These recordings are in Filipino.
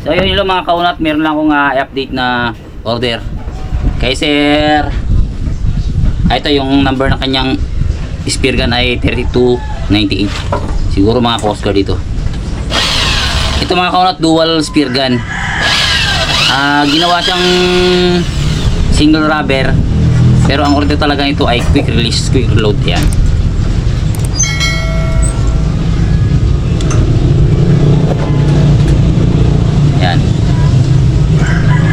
So yun yung mga kaunat, meron lang akong i-update na order kay sir. Ito yung number ng kanyang spear gun ay 3298. Siguro mga Coast Guard dito. Ito mga kaunat, dual spear gun. Ginawa siyang single rubber, pero ang order talaga ito ay quick release, quick reload. Yan. Yan.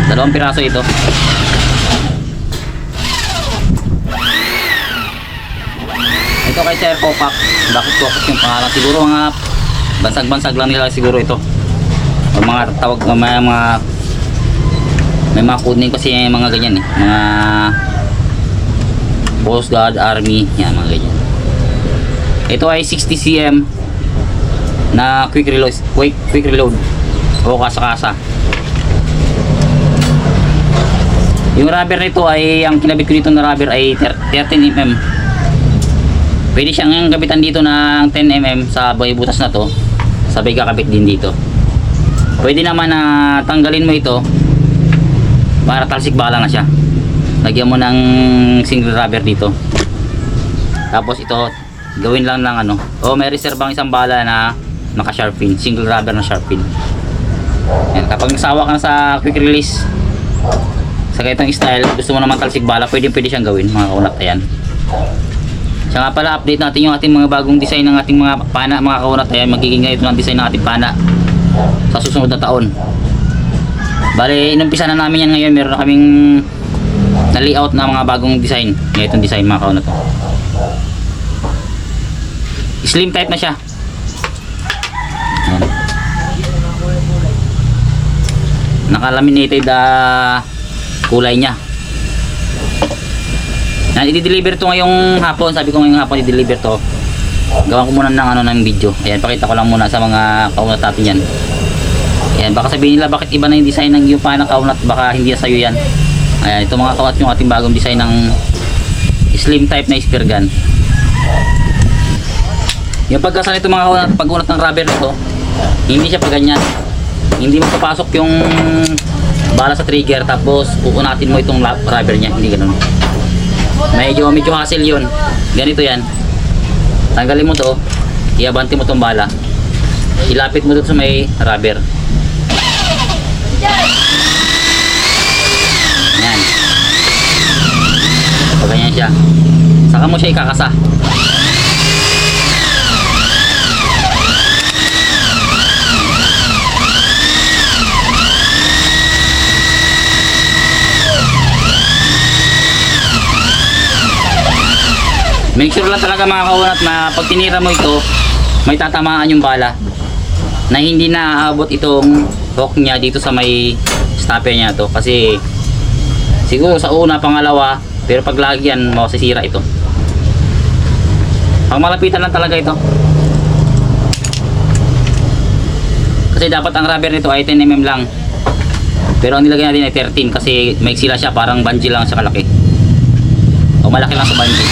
2 piraso ito. Ito kay Sir Kopak. Bakit Kopak yung pangalan? Siguro mga bansag-bansag lang nila siguro ito. O mga tawag, may mga code name kasi mga ganyan eh. Mga Coast Guard, Army, yan mga ganyan. Ito ay 60 cm na quick reload o kasa-kasa. Yung rubber nito ay, ang kinabit ko dito na rubber ay 13 mm. Pwede siyang kabitan dito ng 10 mm sa butas na to, sabay kakabit din dito. Pwede naman na tanggalin mo ito para talsik bala na siya. Lagyan mo ng single rubber dito, tapos ito gawin lang ng ano, may reserve ang isang bala na naka sharp pin, single rubber na sharp pin. Yan. Kapag nasawa ka na sa quick release sa ganitong style, gusto mo naman talsik bala, pwede siyang gawin mga kaunat. Ayan. Siya nga pala, update natin yung ating mga bagong design ng ating mga pana mga kaunat. Ayan, magiging ganito ng design ng ating pana sa susunod na taon. Bale, inumpisa na namin yan ngayon. Meron na kaming na layout na mga bagong design. Ganitong design mga kaunat. Slim type na siya. Ayan. Naka-laminated kulay niya. Yan, i-deliver to ngayong hapon. Sabi ko ngayong hapon i-deliver to. Gawan ko muna ng video. Ayan, pakita ko lang muna sa mga kaunat natin yan. Ayan, baka sabihin nila bakit iba na yung design ng yung panang kaunat, baka hindi na sa'yo yan. Ayan, ito mga kaunat yung ating bagong design ng slim type na spear gun. Yung pagkasan nito mga kaunat, pag-unat ng rubber nito, hindi siya paganyan. Hindi mo papasok yung bala sa trigger tapos uunatin mo itong rubber niya, hindi ganoon. Medyo hassle yun. Ganito yan. Tanggalin mo to, iabante mo tong bala, ilapit mo dito sa may rubber. Yan. Pag ganyan siya, saka mo siya ikakasa. Make sure lang talaga mga kaunat na pag tinira mo ito, may tatamaan yung bala, na hindi na aabot itong hook niya dito sa may stopper niya to. Kasi siguro sa una, pangalawa, pero pag lagyan masisira ito. Pag malapitan lang talaga ito. Kasi dapat ang rubber nito ay 10 mm lang, pero ang nilagay natin ay 13 kasi may sila siya, parang bungee lang siya kalaki o malaki lang sa bungee.